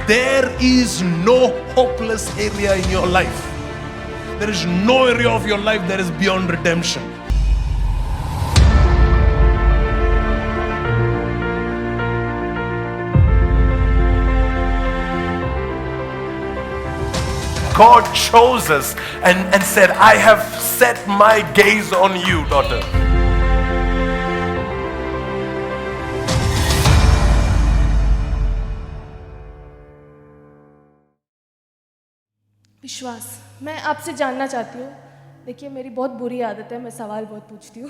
there is no hopeless area in your life. There is no area of your life that is beyond redemption. God chose us and said, I have set my gaze on you, daughter. विश्वास, मैं आपसे जानना चाहती हूँ। देखिए, मेरी बहुत बुरी आदत है, मैं सवाल बहुत पूछती हूँ।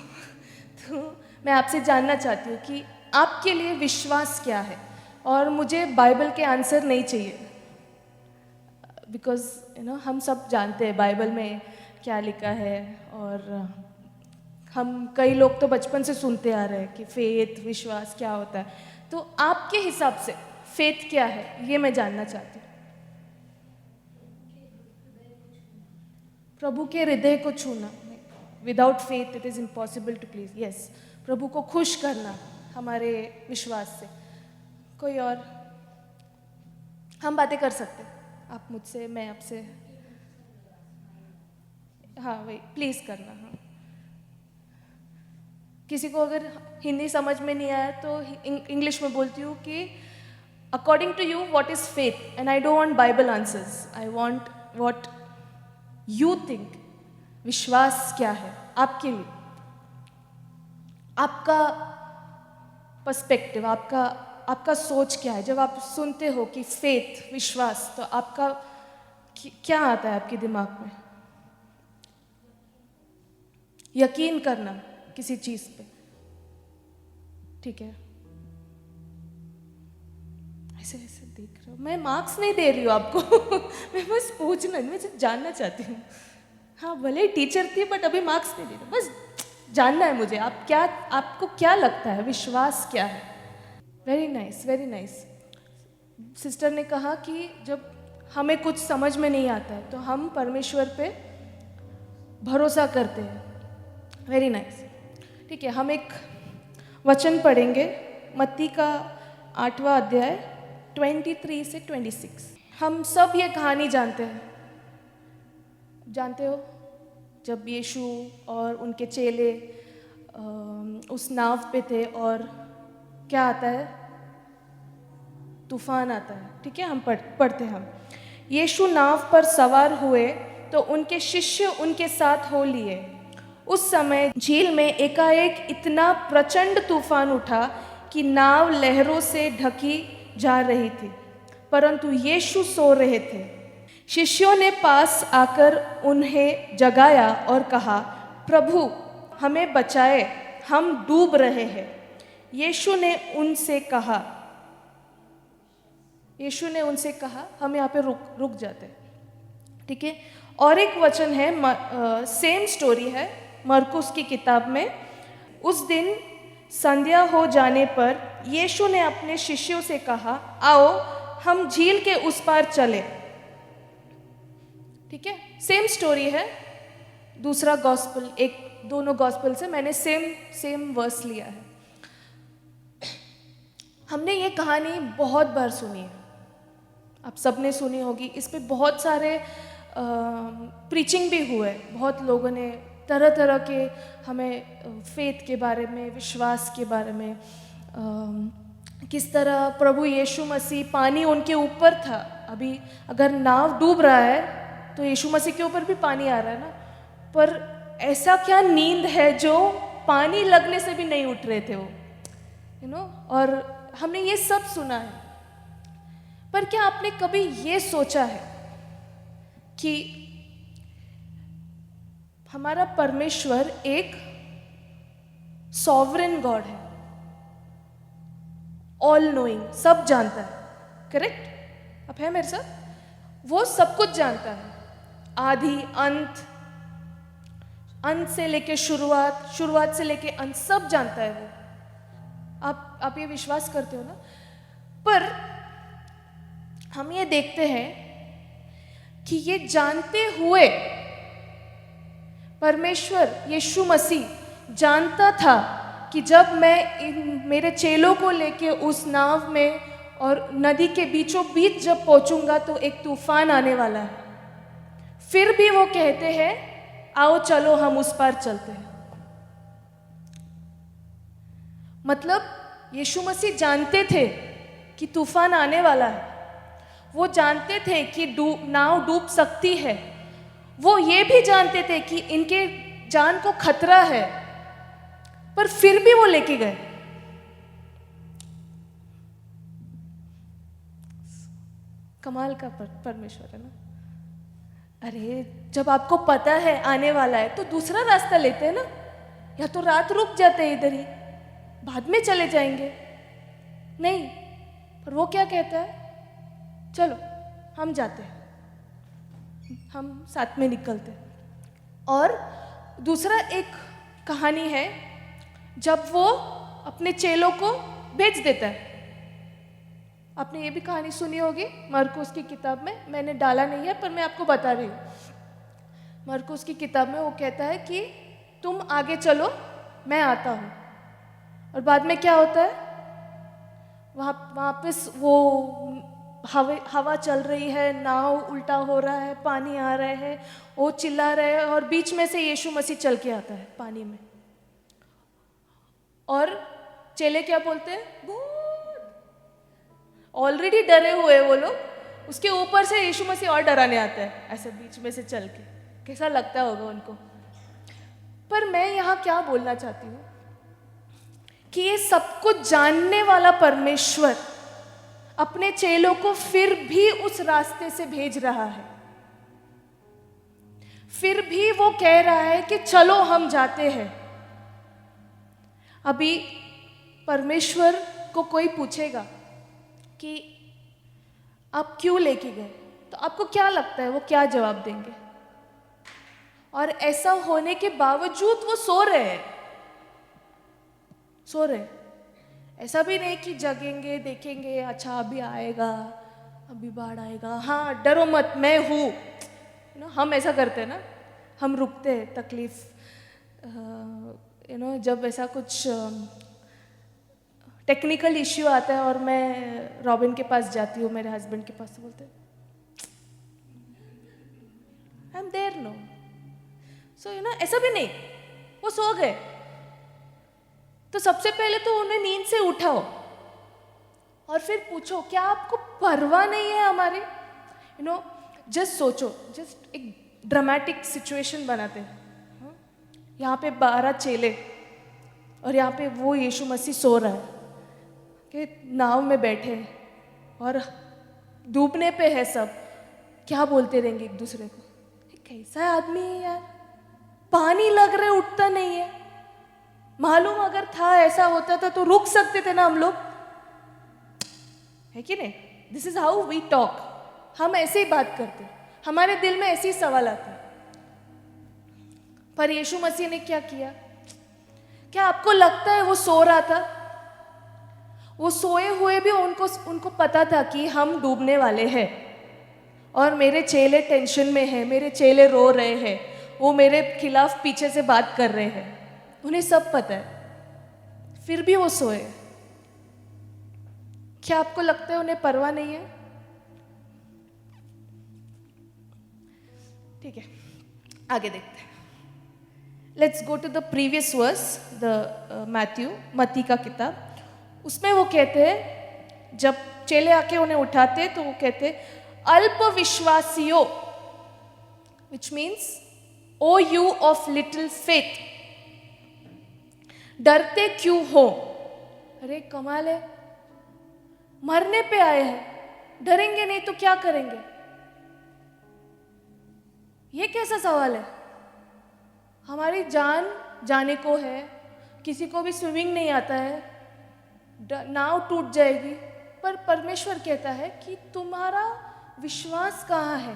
तो मैं आपसे जानना चाहती हूँ कि आपके लिए विश्वास क्या है, और मुझे बाइबल के आंसर नहीं चाहिए, बिकॉज हम सब जानते हैं बाइबल में क्या लिखा है, और हम कई लोग तो बचपन से सुनते आ रहे हैं कि फेथ, विश्वास क्या होता है। तो आपके हिसाब से फेथ क्या है, ये मैं जानना चाहती हूँ। प्रभु के हृदय को छूना, without faith it is impossible to please. Yes, प्रभु को खुश करना हमारे विश्वास से। कोई और? हम बातें कर सकते हैं, आप मुझसे, मैं आपसे। हाँ वही, प्लीज़ करना। हाँ, किसी को अगर हिंदी समझ में नहीं आया तो इंग्लिश में बोलती हूँ कि according to you what is faith, and I don't want Bible answers, I want what you think. विश्वास क्या है आपके लिए? आपका पर्सपेक्टिव, आपका सोच क्या है? जब आप सुनते हो कि फेथ, विश्वास, तो आपका क्या आता है आपके दिमाग में? यकीन करना किसी चीज पे, ठीक है? ऐसे ऐसे देख रहे हो, मैं मार्क्स नहीं दे रही हूँ आपको। मैं बस पूछना, मैं सिर्फ जानना चाहती हूँ। हाँ, भले ही टीचर थी बट अभी मार्क्स नहीं दे रही, बस जानना है मुझे। आपको क्या लगता है विश्वास क्या है? Very nice, very nice. Sister ने कहा कि जब हमें कुछ समझ में नहीं आता है तो हम परमेश्वर पे भरोसा करते हैं। Very nice. ठीक है, हम एक वचन पढ़ेंगे, मत्ती का 8वां अध्याय 23 से 26। हम सब ये कहानी जानते हैं, जानते हो, जब यीशु और उनके चेले उस नाव पे थे और क्या आता है? तूफान आता है। ठीक है, हम पढ़ते हैं। हम यीशु नाव पर सवार हुए तो उनके शिष्य उनके साथ हो लिए। उस समय झील में एकाएक इतना प्रचंड तूफान उठा कि नाव लहरों से ढकी जा रही थी, परंतु यीशु सो रहे थे। शिष्यों ने पास आकर उन्हें जगाया और कहा, प्रभु हमें बचाए, हम डूब रहे हैं। यीशु ने उनसे कहा, हम यहाँ पे रुक जाते हैं। ठीक है, और एक वचन है, सेम स्टोरी है मरकुस की किताब में। उस दिन संध्या हो जाने पर यीशु ने अपने शिष्यों से कहा, आओ हम झील के उस पार चले। ठीक है, सेम स्टोरी है, दूसरा गॉस्पेल, दोनों गॉस्पेल से मैंने सेम वर्स लिया है। हमने ये कहानी बहुत बार सुनी है, आप सबने सुनी होगी। इस पे बहुत सारे प्रीचिंग भी हुए, बहुत लोगों ने तरह तरह के हमें फेथ के बारे में, विश्वास के बारे में, किस तरह प्रभु यीशु मसीह, पानी उनके ऊपर था। अभी अगर नाव डूब रहा है तो यीशु मसीह के ऊपर भी पानी आ रहा है ना, पर ऐसा क्या नींद है जो पानी लगने से भी नहीं उठ रहे थे वो, और हमने ये सब सुना है। पर क्या आपने कभी ये सोचा है कि हमारा परमेश्वर एक सॉवरेन गॉड है, ऑल नोइंग, सब जानता है, करेक्ट? आप है मेरे साथ? वो सब कुछ जानता है, आदि अंत, अंत से लेके शुरुआत, शुरुआत से लेके अंत, सब जानता है वो। आप ये विश्वास करते हो ना? पर हम ये देखते हैं कि ये जानते हुए परमेश्वर यीशु मसीह जानता था कि जब मैं मेरे चेलों को लेके उस नाव में और नदी के बीचों बीच जब पहुंचूंगा तो एक तूफान आने वाला है। फिर भी वो कहते हैं आओ चलो हम उस पार चलते हैं। मतलब यीशु मसीह जानते थे कि तूफान आने वाला है, वो जानते थे कि नाव डूब सकती है, वो ये भी जानते थे कि इनके जान को खतरा है, पर फिर भी वो लेके गए। कमाल का परमेश्वर है ना। अरे जब आपको पता है आने वाला है तो दूसरा रास्ता लेते हैं ना, या तो रात रुक जाते हैं इधर ही, बाद में चले जाएंगे। नहीं, पर वो क्या कहता है, चलो हम जाते हैं, हम साथ में निकलते हैं। और दूसरा एक कहानी है जब वो अपने चेलों को भेज देता है। आपने ये भी कहानी सुनी होगी मरकुस की किताब में, मैंने डाला नहीं है पर मैं आपको बता रही हूँ। मरकुस की किताब में वो कहता है कि तुम आगे चलो मैं आता हूँ, और बाद में क्या होता है, वापस वो हवा चल रही है, नाव उल्टा हो रहा है, पानी आ रहा है, वो चिल्ला रहे हैं, और बीच में से यीशु मसीह चल के आता है पानी में। और चेले क्या बोलते हैं, ऑलरेडी डरे हुए वो लोग, उसके ऊपर से यीशु मसीह और डराने आता है ऐसे बीच में से चल के। कैसा लगता होगा उनको। पर मैं यहाँ क्या बोलना चाहती हूँ कि ये सब कुछ जानने वाला परमेश्वर अपने चेलों को फिर भी उस रास्ते से भेज रहा है। फिर भी वो कह रहा है कि चलो हम जाते हैं। अभी परमेश्वर को कोई पूछेगा कि आप क्यों लेके गए, तो आपको क्या लगता है वो क्या जवाब देंगे? और ऐसा होने के बावजूद वो सो रहे हैं, सो रहे। ऐसा भी नहीं कि जगेंगे देखेंगे अच्छा अभी आएगा, अभी बाढ़ आएगा, हाँ डरो मत मैं हूँ ना। हम ऐसा करते हैं ना, हम रुकते हैं तकलीफ जब ऐसा कुछ टेक्निकल इश्यू आता है और मैं रॉबिन के पास जाती हूँ, मेरे हस्बैंड के पास, बोलते हैं आई एम देयर नो। सो ऐसा भी नहीं, वो सो गए तो सबसे पहले तो उन्हें नींद से उठाओ और फिर पूछो क्या आपको परवाह नहीं है हमारी। जस्ट सोचो, जस्ट एक ड्रामेटिक सिचुएशन बनाते हैं। यहाँ पे 12 चेले और यहाँ पे वो यीशु मसीह सो रहा है कि नाव में बैठे और डूबने पे है सब। क्या बोलते रहेंगे एक दूसरे को, कैसा आदमी है यार, पानी लग रहा है उठता नहीं है। मालूम अगर था ऐसा होता था तो रुक सकते थे ना हम लोग, है कि नहीं? This is how we talk. हम ऐसे ही बात करते, हमारे दिल में ऐसे ही सवाल आते हैं। पर यीशु मसीह ने क्या किया? क्या आपको लगता है वो सो रहा था? वो सोए हुए भी उनको पता था कि हम डूबने वाले हैं और मेरे चेले टेंशन में हैं, मेरे चेले रो रहे हैं, वो मेरे खिलाफ पीछे से बात कर रहे हैं, उन्हें सब पता है, फिर भी वो सोए। क्या आपको लगता है उन्हें परवाह नहीं है? ठीक है, आगे देखते हैं। Let's go to the previous verse, the मत्ती का किताब। उसमें वो कहते हैं, जब चेले आके उन्हें उठाते तो वो कहते अल्प विश्वासियों, which means O you of little faith, डरते क्यों हो? अरे कमाल है, मरने पे आए हैं, डरेंगे नहीं तो क्या करेंगे? ये कैसा सवाल है? हमारी जान जाने को है, किसी को भी स्विमिंग नहीं आता है, नाव टूट जाएगी, पर परमेश्वर कहता है कि तुम्हारा विश्वास कहाँ है,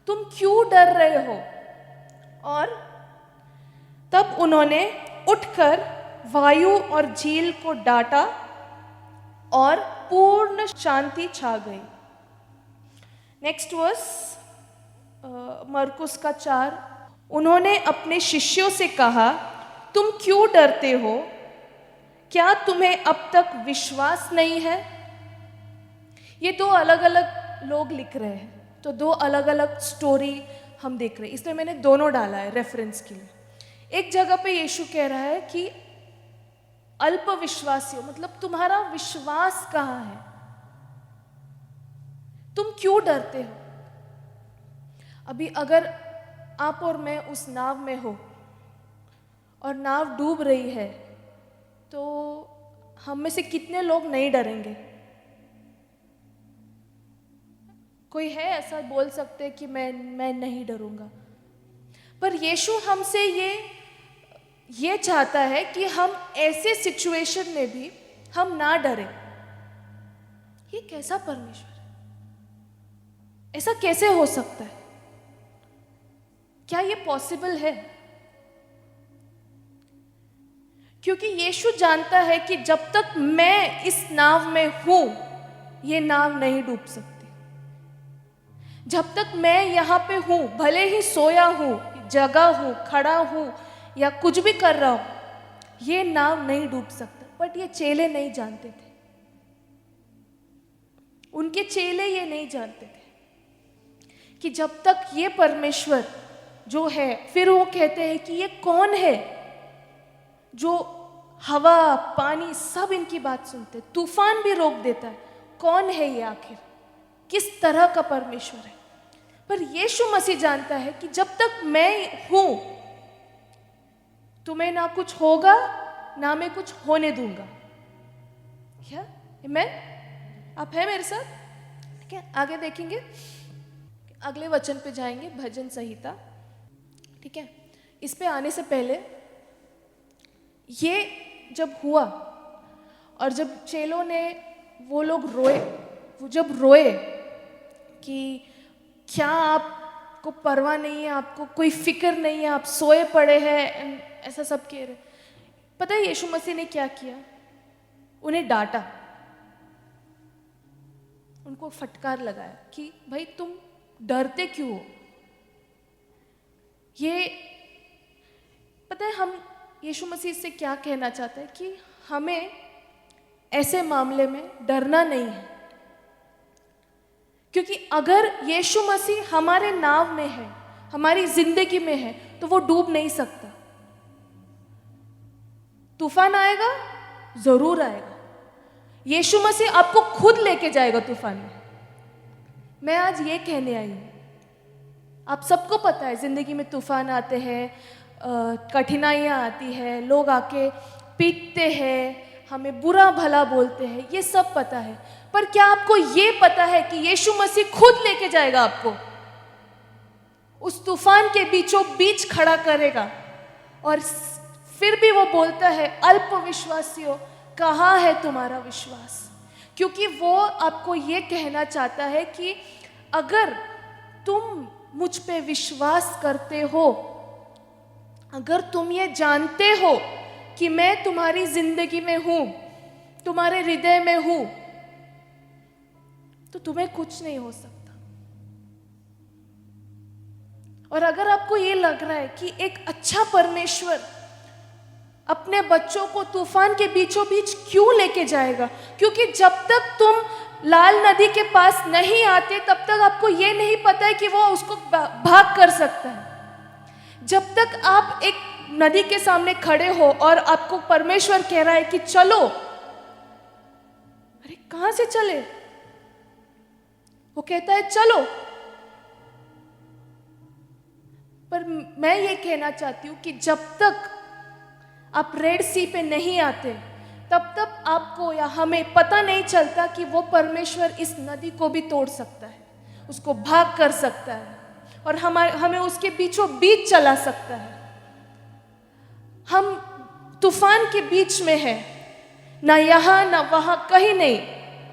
तुम क्यों डर रहे हो? और तब उन्होंने उठकर वायु और झील को डांटा और पूर्ण शांति छा गई। नेक्स्ट वर्स, मरकुस का 4। उन्होंने अपने शिष्यों से कहा, तुम क्यों डरते हो? क्या तुम्हें अब तक विश्वास नहीं है? ये दो अलग अलग लोग लिख रहे हैं, तो दो अलग अलग स्टोरी हम देख रहे हैं, इसलिए मैंने दोनों डाला है रेफरेंस के लिए। एक जगह पे यीशु कह रहा है कि अल्प विश्वासी हो, मतलब तुम्हारा विश्वास कहाँ है, तुम क्यों डरते हो। अभी अगर आप और मैं उस नाव में हो और नाव डूब रही है, तो हम में से कितने लोग नहीं डरेंगे? कोई है ऐसा बोल सकते कि मैं नहीं डरूंगा? पर यीशु हमसे ये चाहता है कि हम ऐसे सिचुएशन में भी हम ना डरें। ये कैसा परमेश्वर है? ऐसा कैसे हो सकता है? क्या ये पॉसिबल है? क्योंकि यीशु जानता है कि जब तक मैं इस नाव में हूं, ये नाव नहीं डूब सकती। जब तक मैं यहां पे हूं, भले ही सोया हूं, जगा हूं, खड़ा हूं या कुछ भी कर रहा हूं, ये नाव नहीं डूब सकता। बट ये चेले नहीं जानते थे, उनके चेले ये नहीं जानते थे कि जब तक ये परमेश्वर जो है, फिर वो कहते हैं कि ये कौन है जो हवा पानी सब इनकी बात सुनते, तूफान भी रोक देता है। कौन है ये आखिर? किस तरह का परमेश्वर है? पर यीशु मसीह जानता है कि जब तक मैं हूं, तुम्हें ना कुछ होगा, ना मैं कुछ होने दूंगा। क्या आमेन? आप हैं मेरे साथ? ठीक है, आगे देखेंगे, अगले वचन पे जाएंगे, भजन संहिता। ठीक है, इस पे आने से पहले ये जब हुआ और जब चेलों ने, वो लोग रोए, वो जब रोए कि क्या आपको परवाह नहीं है, आपको कोई फिक्र नहीं है, आप सोए पड़े हैं, ऐसा सब कह रहे। पता है यीशु मसीह ने क्या किया? उन्हें डांटा, उनको फटकार लगाया कि भाई तुम डरते क्यों हो? ये पता है हम यीशु मसीह से क्या कहना चाहते हैं कि हमें ऐसे मामले में डरना नहीं है, क्योंकि अगर यीशु मसीह हमारे नाव में है, हमारी जिंदगी में है, तो वो डूब नहीं सकता। तूफान आएगा, जरूर आएगा, यीशु मसीह आपको खुद लेके जाएगा तूफान में। मैं आज ये कहने आई हूं, आप सबको पता है जिंदगी में तूफान आते हैं, कठिनाइयाँ आती है, लोग आके पीटते हैं, हमें बुरा भला बोलते हैं, ये सब पता है। पर क्या आपको ये पता है कि यीशु मसीह खुद लेके जाएगा आपको, उस तूफान के बीचों बीच खड़ा करेगा? और फिर भी वो बोलता है, अल्प विश्वासियों, कहाँ है तुम्हारा विश्वास? क्योंकि वो आपको ये कहना चाहता है कि अगर तुम मुझ पे विश्वास करते हो, अगर तुम ये जानते हो कि मैं तुम्हारी जिंदगी में हूं, तुम्हारे हृदय में हूं, तो तुम्हें कुछ नहीं हो सकता। और अगर आपको ये लग रहा है कि एक अच्छा परमेश्वर अपने बच्चों को तूफान के बीचों बीच क्यों लेके जाएगा, क्योंकि जब तक तुम लाल नदी के पास नहीं आते, तब तक आपको ये नहीं पता है कि वो उसको भाग कर सकता है। जब तक आप एक नदी के सामने खड़े हो और आपको परमेश्वर कह रहा है कि चलो, अरे कहां से चले? वो कहता है चलो। पर मैं ये कहना चाहती हूं कि जब तक आप रेड सी पे नहीं आते, तब तक आपको या हमें पता नहीं चलता कि वो परमेश्वर इस नदी को भी तोड़ सकता है, उसको भाग कर सकता है और हमें उसके बीचों बीच चला सकता है। हम तूफान के बीच में हैं, ना यहाँ ना वहाँ, कहीं नहीं,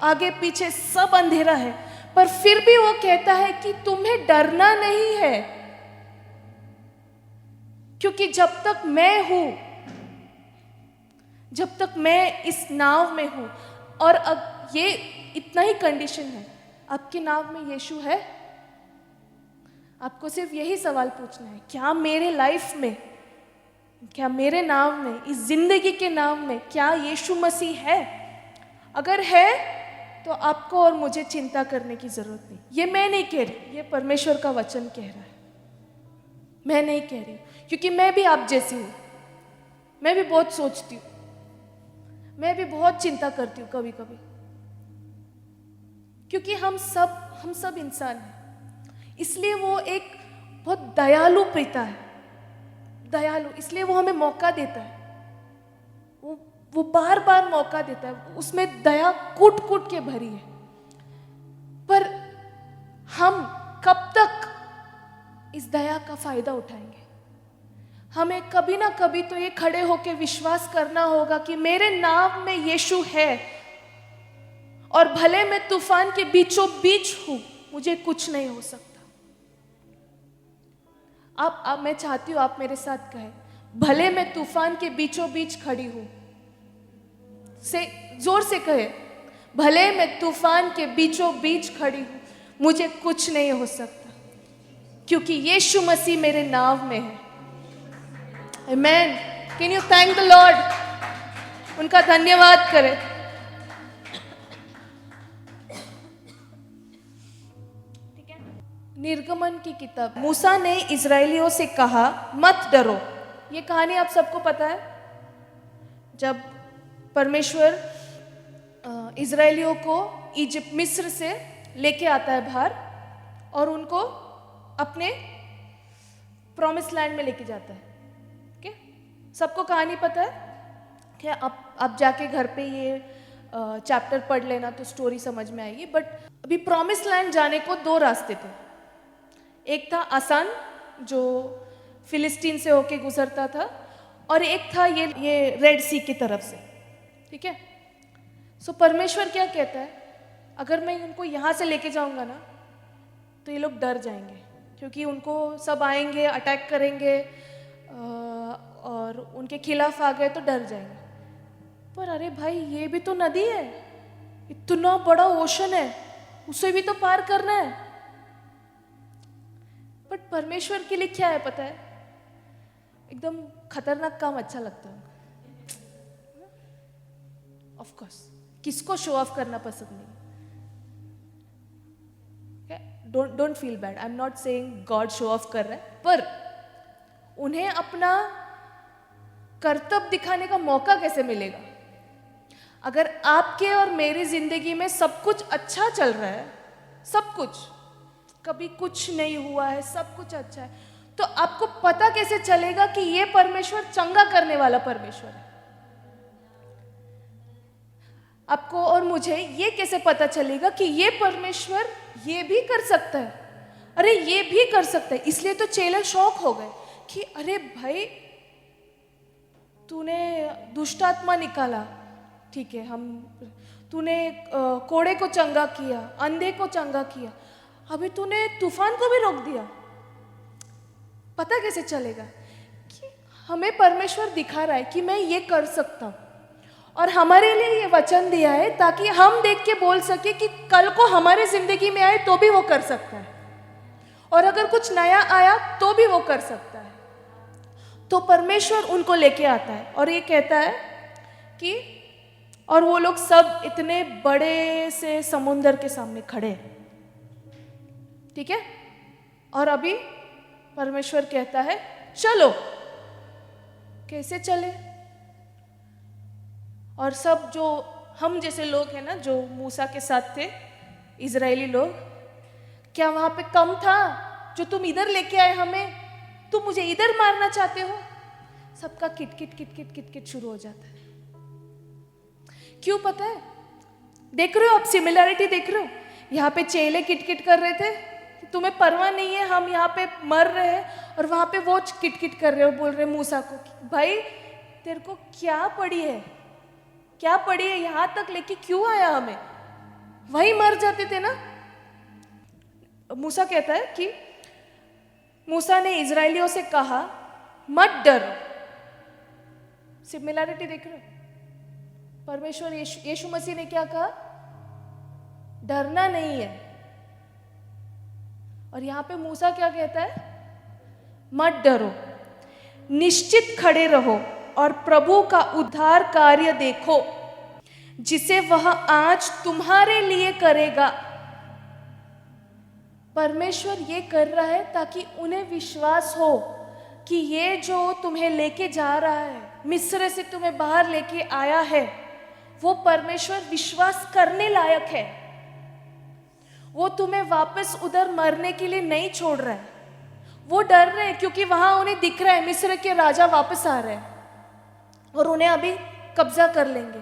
आगे पीछे सब अंधेरा है, पर फिर भी वो कहता है कि तुम्हें डरना नहीं है, क्योंकि जब तक मैं हूं, जब तक मैं इस नाव में हूं। और अब ये इतना ही कंडीशन है, आपके नाव में यीशु है? आपको सिर्फ यही सवाल पूछना है, क्या मेरे लाइफ में, क्या मेरे नाव में, इस जिंदगी के नाव में क्या यीशु मसीह है? अगर है तो आपको और मुझे चिंता करने की जरूरत नहीं। ये मैं नहीं कह रही, ये परमेश्वर का वचन कह रहा है। मैं नहीं कह रही, क्योंकि मैं भी आप जैसी हूँ। मैं भी बहुत सोचती हूँ, मैं भी बहुत चिंता करती हूँ कभी कभी, क्योंकि हम सब इंसान हैं। इसलिए वो एक बहुत दयालु पिता है, दयालु, इसलिए वो हमें मौका देता है। वो बार बार मौका देता है, उसमें दया कूट कूट के भरी है। पर हम कब तक इस दया का फायदा उठाएंगे? हमें कभी ना कभी तो ये खड़े होकर विश्वास करना होगा कि मेरे नाम में यीशु है, और भले मैं तूफान के बीचों बीच हूं, मुझे कुछ नहीं हो सकता। आप मैं चाहती हूं आप मेरे साथ कहें, भले मैं तूफान के बीचों बीच खड़ी हूं। से जोर से कहे, भले मैं तूफान के बीचों बीच खड़ी हूं, मुझे कुछ नहीं हो सकता, क्योंकि यीशु मसीह मेरे नाव में है। Amen. Can you thank the lord? उनका धन्यवाद करें। ठीक है। निर्गमन की किताब, मूसा ने इजरायलियों से कहा, मत डरो। ये कहानी आप सबको पता है। जब परमेश्वर इजरायलियों को इजिप्ट, मिस्र से लेके आता है बाहर, और उनको अपने प्रॉमिस लैंड में लेके जाता है। ओके, सबको कहानी पता है। क्या आप जाके घर पे ये चैप्टर पढ़ लेना तो स्टोरी समझ में आएगी। बट अभी प्रॉमिस लैंड जाने को दो रास्ते थे। एक था आसान, जो फिलिस्तीन से होके गुजरता था, और एक था ये रेड सी की तरफ से। ठीक है। सो परमेश्वर क्या कहता है, अगर मैं उनको यहाँ से लेके जाऊंगा ना, तो ये लोग डर जाएंगे, क्योंकि उनको सब आएंगे, अटैक करेंगे, और उनके खिलाफ आ गए तो डर जाएंगे। पर अरे भाई, ये भी तो नदी है, इतना बड़ा ओशन है, उसे भी तो पार करना है। बट परमेश्वर के लिए क्या है पता है, एकदम खतरनाक काम अच्छा लगता है। ऑफ कोर्स, किसको शो ऑफ करना पसंद नहीं? Don't feel bad, I am not saying God show off कर रहा है, पर उन्हें अपना कर्तव्य दिखाने का मौका कैसे मिलेगा? अगर आपके और मेरी जिंदगी में सब कुछ अच्छा चल रहा है, सब कुछ, कभी कुछ नहीं हुआ है, सब कुछ अच्छा है, तो आपको पता कैसे चलेगा कि ये परमेश्वर चंगा करने वाला परमेश्वर है? आपको और मुझे ये कैसे पता चलेगा कि ये परमेश्वर ये भी कर सकता है? अरे ये भी कर सकता है। इसलिए तो चेले शौक हो गए कि अरे भाई, तूने दुष्ट आत्मा निकाला, ठीक है, तूने कोड़े को चंगा किया, अंधे को चंगा किया, अभी तूने तूफान को भी रोक दिया। पता कैसे चलेगा? कि हमें परमेश्वर दिखा रहा है कि मैं ये कर सकता हूं, और हमारे लिए ये वचन दिया है ताकि हम देख के बोल सके कि कल को हमारे जिंदगी में आए तो भी वो कर सकता है, और अगर कुछ नया आया तो भी वो कर सकता है। तो परमेश्वर उनको लेके आता है और ये कहता है कि, और वो लोग सब इतने बड़े से समुंदर के सामने खड़े हैं, ठीक है, और अभी परमेश्वर कहता है चलो। कैसे चले? और सब जो हम जैसे लोग हैं ना, जो मूसा के साथ थे, इजरायली लोग, क्या वहां पे कम था जो तुम इधर लेके आए हमें? तुम मुझे इधर मारना चाहते हो? सबका किटकिट किटकिट किटकिट शुरू हो जाता है। क्यों पता है? देख रहे हो आप, सिमिलैरिटी देख रहे हो? यहाँ पे चेले किटकिट कर रहे थे, तुम्हें परवाह नहीं है, हम यहाँ पे मर रहे हैं, और वहां पे वो किटकिट कर रहे हो, बोल रहे मूसा को, भाई तेरे को क्या पड़ी है, क्या पड़ी है, यहां तक लेके क्यों आया हमें? वही मर जाते थे ना। मूसा कहता है कि मूसा ने इजरायलियों से कहा, मत डरो। सिमिलैरिटी देख रहे हो? परमेश्वर यीशु मसीह ने क्या कहा? डरना नहीं है। और यहां पे मूसा क्या कहता है? मत डरो, निश्चित खड़े रहो और प्रभु का उद्धार कार्य देखो, जिसे वह आज तुम्हारे लिए करेगा। परमेश्वर ये कर रहा है ताकि उन्हें विश्वास हो कि ये जो तुम्हें लेके जा रहा है, मिस्र से तुम्हें बाहर लेके आया है, वो परमेश्वर विश्वास करने लायक है। वो तुम्हें वापस उधर मरने के लिए नहीं छोड़ रहा है। वो डर रहे हैं क्योंकि वहां उन्हें दिख रहा है मिस्र के राजा वापस आ रहे हैं और उन्हें अभी कब्जा कर लेंगे।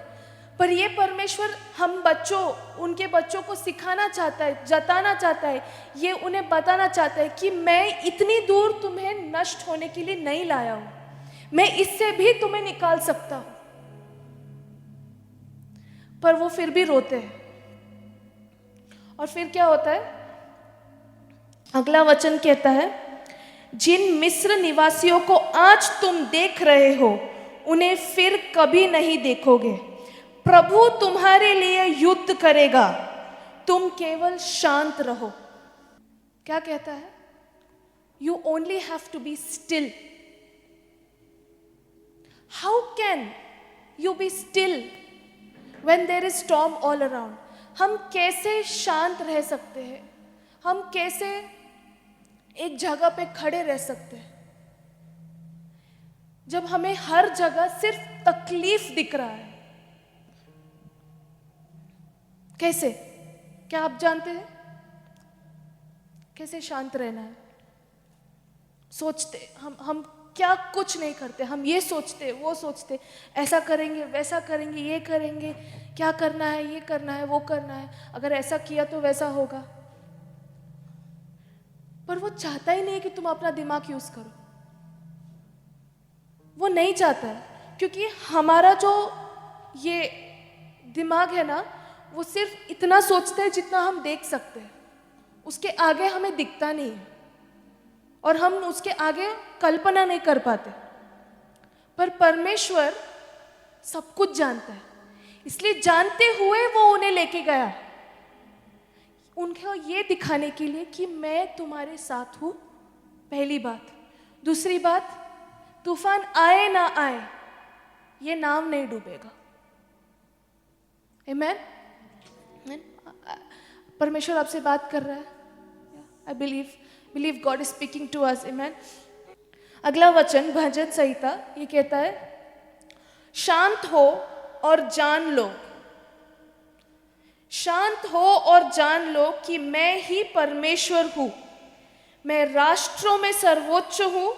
पर ये परमेश्वर हम बच्चों, उनके बच्चों को सिखाना चाहता है, जताना चाहता है, ये उन्हें बताना चाहता है कि मैं इतनी दूर तुम्हें नष्ट होने के लिए नहीं लाया हूं, मैं इससे भी तुम्हें निकाल सकता हूं। पर वो फिर भी रोते हैं। और फिर क्या होता है? अगला वचन कहता है, जिन मिस्र निवासियों को आज तुम देख रहे हो उन्हें फिर कभी नहीं देखोगे। प्रभु तुम्हारे लिए युद्ध करेगा, तुम केवल शांत रहो। क्या कहता है? You only have to be still. How can you be still when there is storm all around? हम कैसे शांत रह सकते हैं? हम कैसे एक जगह पे खड़े रह सकते हैं जब हमें हर जगह सिर्फ तकलीफ दिख रहा है? कैसे? क्या आप जानते हैं कैसे शांत रहना है? सोचते हम क्या कुछ नहीं करते, हम ये सोचते वो सोचते, ऐसा करेंगे वैसा करेंगे, ये करेंगे, क्या करना है, ये करना है, वो करना है, अगर ऐसा किया तो वैसा होगा। पर वो चाहता ही नहीं है कि तुम अपना दिमाग यूज करो। वो नहीं चाहता है, क्योंकि हमारा जो ये दिमाग है ना, वो सिर्फ इतना सोचता है जितना हम देख सकते हैं, उसके आगे हमें दिखता नहीं है और हम उसके आगे कल्पना नहीं कर पाते। पर परमेश्वर सब कुछ जानता है, इसलिए जानते हुए वो उन्हें लेके गया, उनको ये दिखाने के लिए कि मैं तुम्हारे साथ हूं। पहली बात। दूसरी बात, तूफान आए ना आए ये नाव नहीं डूबेगा। आमीन। परमेश्वर आपसे बात कर रहा है। I believe God is speaking to us. आमीन। अगला वचन भजन संहिता ये कहता है, शांत हो और जान लो, शांत हो और जान लो कि मैं ही परमेश्वर हूं। मैं राष्ट्रों में सर्वोच्च हूं,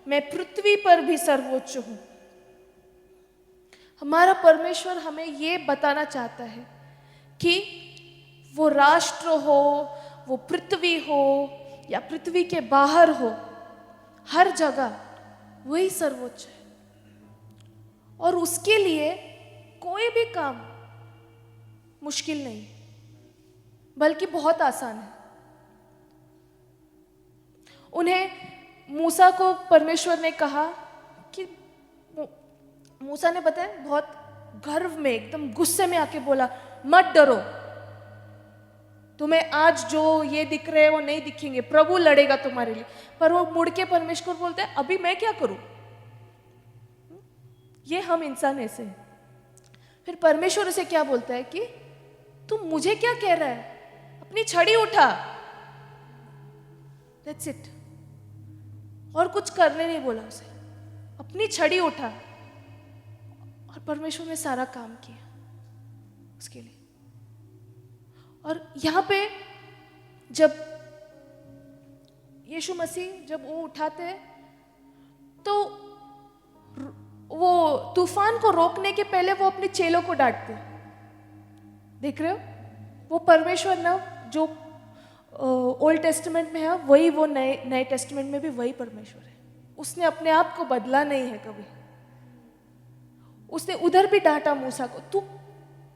मैं पृथ्वी पर भी सर्वोच्च हूं। हमारा परमेश्वर हमें ये बताना चाहता है कि वो राष्ट्र हो, वो पृथ्वी हो या पृथ्वी के बाहर हो, हर जगह वही सर्वोच्च है और उसके लिए कोई भी काम मुश्किल नहीं, बल्कि बहुत आसान है। उन्हें मूसा को परमेश्वर ने कहा कि मूसा ने बताया, बहुत गर्व में एकदम गुस्से में आके बोला, मत डरो, तुम्हें आज जो ये दिख रहे हैं वो नहीं दिखेंगे, प्रभु लड़ेगा तुम्हारे लिए। पर वो मुड़ के परमेश्वर बोलते हैं, अभी मैं क्या करूं? ये हम इंसान ऐसे हैं। फिर परमेश्वर उसे क्या बोलता है कि तुम मुझे क्या कह रहा है, अपनी छड़ी उठा। That's it। और कुछ करने नहीं बोला उसे, अपनी छड़ी उठा। और परमेश्वर ने सारा काम किया उसके लिए। और यहाँ पे जब यीशु मसीह जब वो उठाते हैं तो वो तूफान को रोकने के पहले वो अपने चेलों को डांटते हैं। देख रहे हो, वो परमेश्वर ना जो ओल्ड टेस्टामेंट में है वही वो नए टेस्टामेंट में भी वही परमेश्वर है। उसने अपने आप को बदला नहीं है कभी। उसने उधर भी डांटा मूसा को,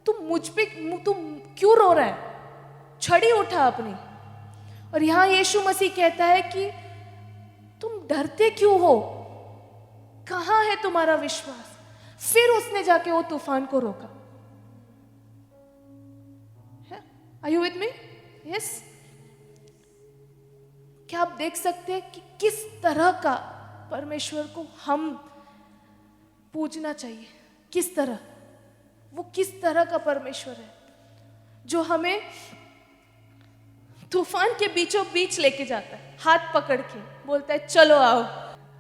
तू मुझ पे तुम क्यों रो रहा है, छड़ी उठा अपनी। और यहां यीशु मसीह कहता है कि तुम डरते क्यों हो, कहां है तुम्हारा विश्वास? फिर उसने जाके वो तूफान को रोका। Are you with me? Yes? क्या आप देख सकते हैं कि किस तरह का परमेश्वर को हम पूजना चाहिए? किस तरह वो किस तरह का परमेश्वर है जो हमें तूफान के बीचों बीच लेके जाता है, हाथ पकड़ के बोलता है चलो आओ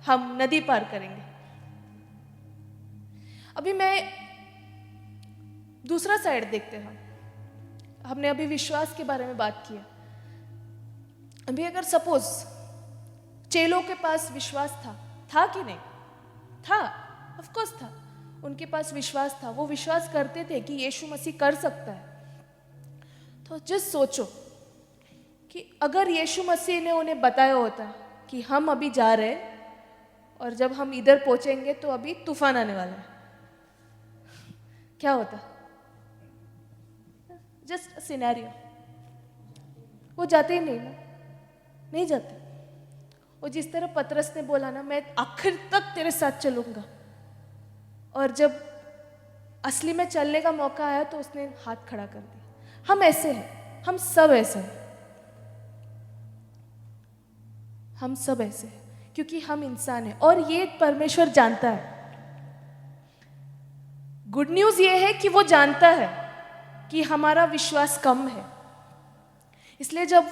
हम नदी पार करेंगे। अभी मैं दूसरा साइड देखते हैं। हमने अभी विश्वास के बारे में बात किया। अभी अगर सपोज चेलों के पास विश्वास था कि नहीं? था, ऑफ कोर्स था। उनके पास विश्वास था, वो विश्वास करते थे कि यीशु मसीह कर सकता है। तो जस्ट सोचो कि अगर यीशु मसीह ने उन्हें बताया होता कि हम अभी जा रहे हैं और जब हम इधर पहुंचेंगे तो अभी तूफान आने वाला है, क्या होता? Just scenario. वो जाते ही नहीं ना, नहीं जाते। वो जिस तरह पतरस ने बोला ना, मैं आखिर तक तेरे साथ चलूंगा, और जब असली में चलने का मौका आया तो उसने हाथ खड़ा कर दिया। हम ऐसे हैं, हम सब ऐसे हैं, हम सब ऐसे हैं क्योंकि हम इंसान हैं और ये परमेश्वर जानता है। गुड न्यूज ये है कि वो जानता है कि हमारा विश्वास कम है। इसलिए जब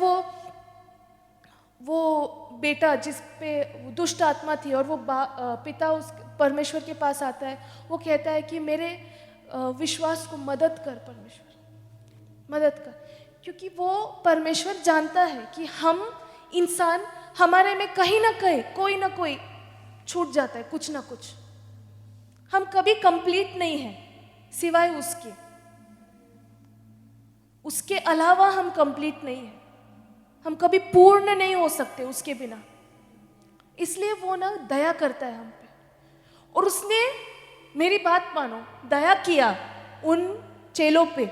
वो बेटा जिस पे दुष्ट आत्मा थी और वो पिता उस परमेश्वर के पास आता है, वो कहता है कि मेरे विश्वास को मदद कर परमेश्वर, मदद कर। क्योंकि वो परमेश्वर जानता है कि हम इंसान, हमारे में कहीं ना कहीं कोई ना कोई छूट जाता है, कुछ ना कुछ। हम कभी कंप्लीट नहीं हैं सिवाय उसके अलावा हम कंप्लीट नहीं हैं। हम कभी पूर्ण नहीं हो सकते उसके बिना। इसलिए वो ना दया करता है हम पे, और उसने, मेरी बात मानो, दया किया उन चेलों पे।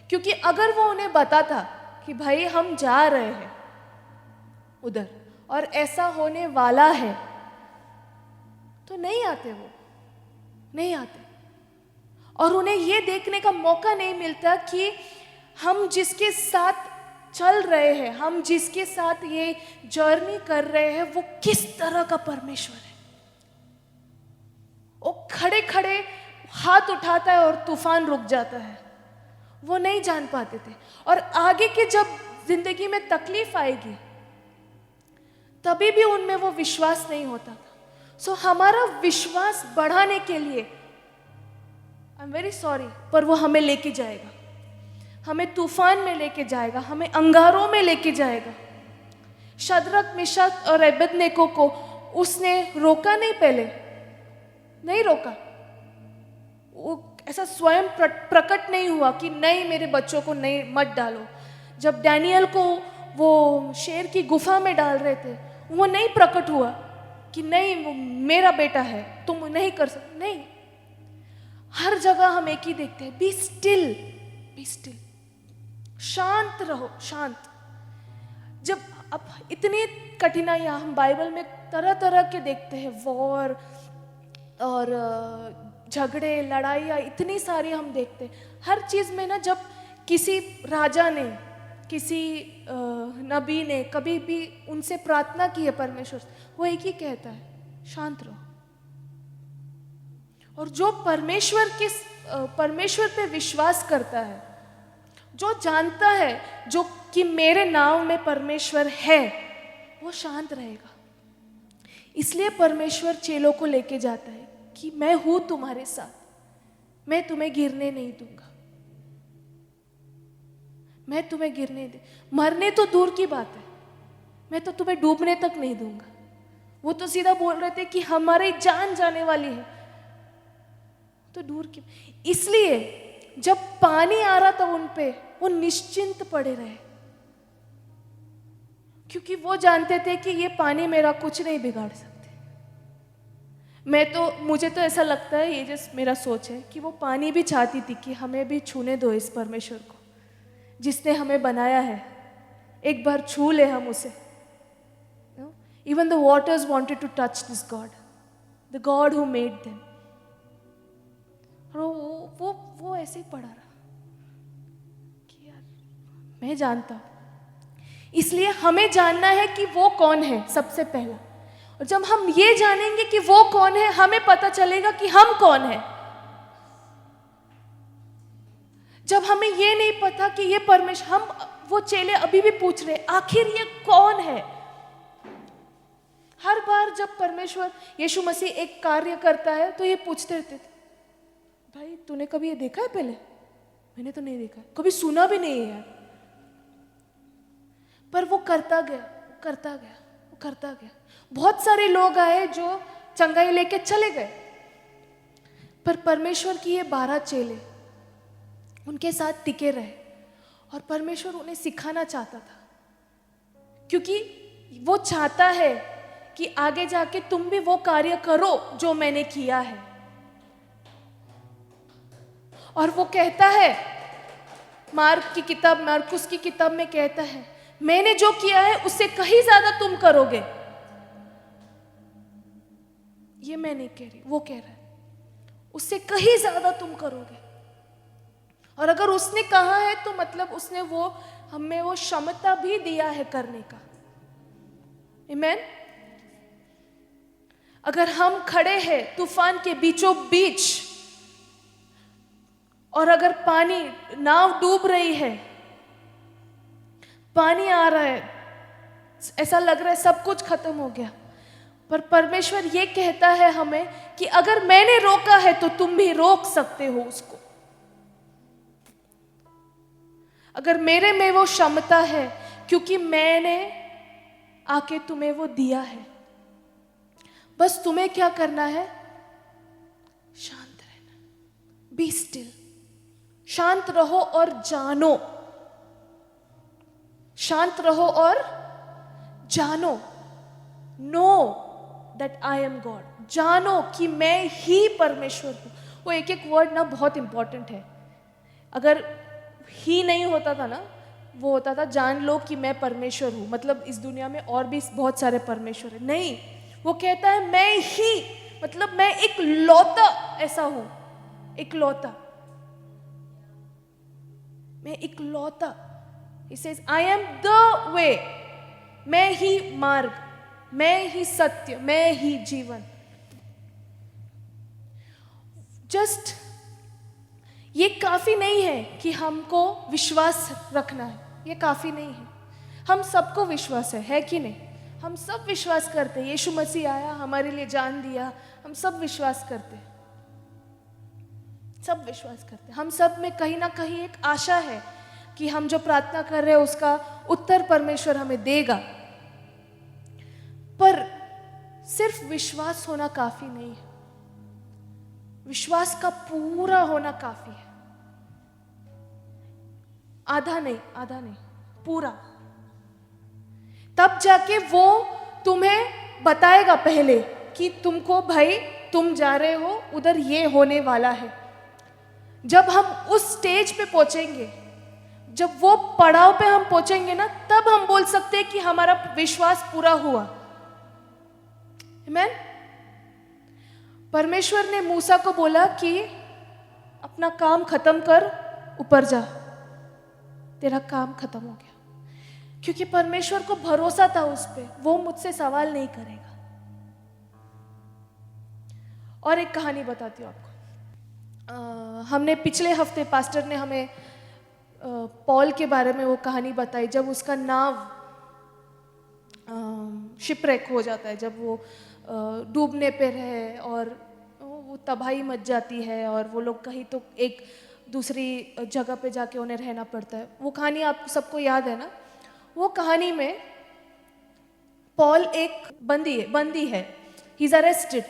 क्योंकि अगर वो उन्हें बताता कि भाई हम जा रहे हैं उधर और ऐसा होने वाला है, तो नहीं आते, वो नहीं आते। और उन्हें ये देखने का मौका नहीं मिलता कि हम जिसके साथ चल रहे हैं, हम जिसके साथ ये जर्नी कर रहे हैं, वो किस तरह का परमेश्वर है। वो खड़े खड़े हाथ उठाता है और तूफान रुक जाता है। वो नहीं जान पाते थे। और आगे के जब जिंदगी में तकलीफ आएगी तभी भी उनमें वो विश्वास नहीं होता था। सो हमारा विश्वास बढ़ाने के लिए, आई एम वेरी सॉरी, पर वो हमें लेके जाएगा, हमें तूफान में लेके जाएगा, हमें अंगारों में लेके जाएगा। शद्रक, मिशक और अबेदनेगो को उसने रोका नहीं, पहले नहीं रोका। वो ऐसा स्वयं प्रकट नहीं हुआ कि नहीं, मेरे बच्चों को नहीं, मत डालो। जब डैनियल को वो शेर की गुफा में डाल रहे थे, वो नहीं प्रकट हुआ कि नहीं, वो मेरा बेटा है, तुम नहीं कर सकते। नहीं, हर जगह हम एक ही देखते हैं, बी स्टिल, बी स्टिल, शांत रहो, शांत। जब अब इतनी कठिनाइयां हम बाइबल में तरह तरह के देखते हैं, वॉर और झगड़े, लड़ाइयाँ इतनी सारी हम देखते हैं। हर चीज़ में ना, जब किसी राजा ने, किसी नबी ने कभी भी उनसे प्रार्थना की है परमेश्वर, वो एक ही कहता है, शांत रहो। और जो परमेश्वर पे विश्वास करता है, जो जानता है जो कि मेरे नाम में परमेश्वर है, वो शांत रहेगा। इसलिए परमेश्वर चेलों को लेके जाता है कि मैं हूं तुम्हारे साथ, मैं तुम्हें गिरने नहीं दूंगा, मैं तुम्हें गिरने दे, मरने तो दूर की बात है, मैं तो तुम्हें डूबने तक नहीं दूंगा। वो तो सीधा बोल रहे थे कि हमारी जान जाने वाली है, तो दूर की। इसलिए जब पानी आ रहा था उन पे, वो निश्चिंत पड़े रहे, क्योंकि वो जानते थे कि ये पानी मेरा कुछ नहीं बिगाड़ सकते। मुझे तो ऐसा लगता है, ये जस्ट मेरा सोच है, कि वो पानी भी चाहती थी कि हमें भी छूने दो इस परमेश्वर को जिसने हमें बनाया है, एक बार छू ले हम उसे। Even the waters wanted to touch this God, the God who made them. और वो ऐसे ही पड़ा रहा कि यार मैं जानता हूं। इसलिए हमें जानना है कि वो कौन है सबसे पहला। और जब हम ये जानेंगे कि वो कौन है, हमें पता चलेगा कि हम कौन है। जब हमें ये नहीं पता कि ये परमेश्वर, हम वो चेले अभी भी पूछ रहे आखिर ये कौन है। हर बार जब परमेश्वर यीशु मसीह एक कार्य करता है तो ये पूछते रहते थे, भाई तूने कभी ये देखा है पहले? मैंने तो नहीं देखा, कभी सुना भी नहीं है यार। पर वो करता गया, करता गया, वो करता गया। बहुत सारे लोग आए जो चंगाई लेके चले गए, पर परमेश्वर की ये 12 चेले उनके साथ टिके रहे और परमेश्वर उन्हें सिखाना चाहता था, क्योंकि वो चाहता है कि आगे जाके तुम भी वो कार्य करो जो मैंने किया है। और वो कहता है, मार्कुस की किताब में कहता है, मैंने जो किया है उससे कहीं ज्यादा तुम करोगे। ये मैं नहीं कह रही, वो कह रहा है उससे कहीं ज्यादा तुम करोगे। और अगर उसने कहा है तो मतलब उसने वो हमें वो क्षमता भी दिया है करने का। आमीन। अगर हम खड़े हैं तूफान के बीचों बीच और अगर पानी, नाव डूब रही है, पानी आ रहा है, ऐसा लग रहा है सब कुछ खत्म हो गया, पर परमेश्वर ये कहता है हमें कि अगर मैंने रोका है तो तुम भी रोक सकते हो उसको। अगर मेरे में वो क्षमता है, क्योंकि मैंने आके तुम्हें वो दिया है, बस तुम्हें क्या करना है? शांत रहना, बी स्टिल, शांत रहो और जानो, शांत रहो और जानो, know that I am God, जानो कि मैं ही परमेश्वर हूं। वो एक एक वर्ड ना बहुत इंपॉर्टेंट है। अगर ही नहीं होता था ना, वो होता था जान लो कि मैं परमेश्वर हूं, मतलब इस दुनिया में और भी बहुत सारे परमेश्वर है। नहीं, वो कहता है मैं ही, मतलब मैं एक लौता ऐसा हूं, एक लौता, मैं एक लौता। He says, I am the way, मैं ही मार्ग, मैं ही सत्य, मैं ही जीवन। जस्ट ये काफी नहीं है कि हमको विश्वास रखना है, ये काफी नहीं है। हम सबको विश्वास है कि नहीं? हम सब विश्वास करते हैं यीशु मसीह आया, हमारे लिए जान दिया, हम सब विश्वास करते हैं, सब विश्वास करते हैं। हम सब में कहीं ना कहीं एक आशा है कि हम जो प्रार्थना कर रहे हैं उसका उत्तर परमेश्वर हमें देगा। पर सिर्फ विश्वास होना काफी नहीं है, विश्वास का पूरा होना काफी है। आधा नहीं, पूरा। तब जाके वो तुम्हें बताएगा पहले कि तुमको, भाई तुम जा रहे हो उधर, ये होने वाला है। जब हम उस स्टेज पे पहुंचेंगे, जब वो पड़ाव पे हम पहुंचेंगे ना, तब हम बोल सकते हैं कि हमारा विश्वास पूरा हुआ। आमीन। परमेश्वर ने मूसा को बोला कि अपना काम खत्म कर, ऊपर जा, तेरा काम खत्म हो गया, क्योंकि परमेश्वर को भरोसा था उस पे, वो मुझसे सवाल नहीं करेगा। और एक कहानी बताती हूँ आपको। हमने पिछले हफ्ते पास्टर ने हमें पॉल के बारे में वो कहानी बताई, जब उसका नाव शिपरेक हो जाता है, जब वो डूबने पे रहे और वो तबाही मच जाती है और वो लोग कहीं तो एक दूसरी जगह पे जाके उन्हें रहना पड़ता है। वो कहानी आप सबको याद है ना? वो कहानी में पॉल एक बंदी है, ही इज अरेस्टेड,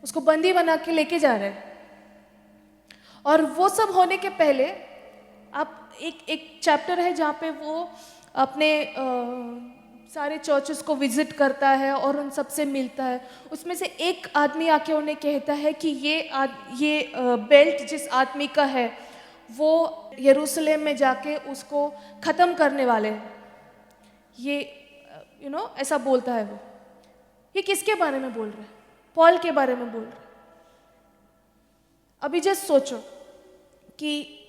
उसको बंदी बना के लेके जा रहे हैं। और वो सब होने के पहले आप एक चैप्टर है जहाँ पे वो अपने सारे चर्चेस को विजिट करता है और उन सबसे मिलता है। उसमें से एक आदमी आके उन्हें कहता है कि ये बेल्ट जिस आदमी का है वो यरूशलेम में जाके उसको ख़त्म करने वाले हैं। ये ऐसा बोलता है वो। ये किसके बारे में बोल रहे हैं? पॉल के बारे में बोल रहे हैं। अभी जस्ट सोचो कि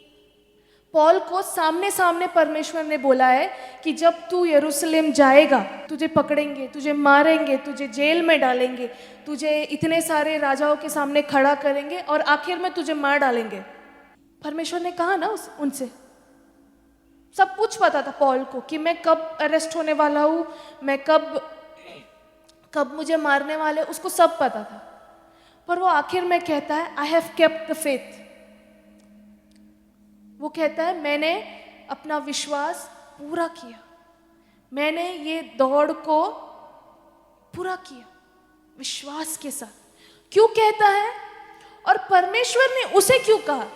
पॉल को सामने सामने परमेश्वर ने बोला है कि जब तू यरूशलेम जाएगा, तुझे पकड़ेंगे, तुझे मारेंगे, तुझे जेल में डालेंगे, तुझे इतने सारे राजाओं के सामने खड़ा करेंगे और आखिर में तुझे मार डालेंगे। परमेश्वर ने कहा ना उनसे, सब कुछ पता था पॉल को कि मैं कब अरेस्ट होने वाला हूँ, मैं कब मुझे मारने वाले, उसको सब पता था। पर वो आखिर में कहता है I have kept the faith. वो कहता है मैंने अपना विश्वास पूरा किया, मैंने ये दौड़ को पूरा किया विश्वास के साथ। क्यों कहता है? और परमेश्वर ने उसे क्यों कहा,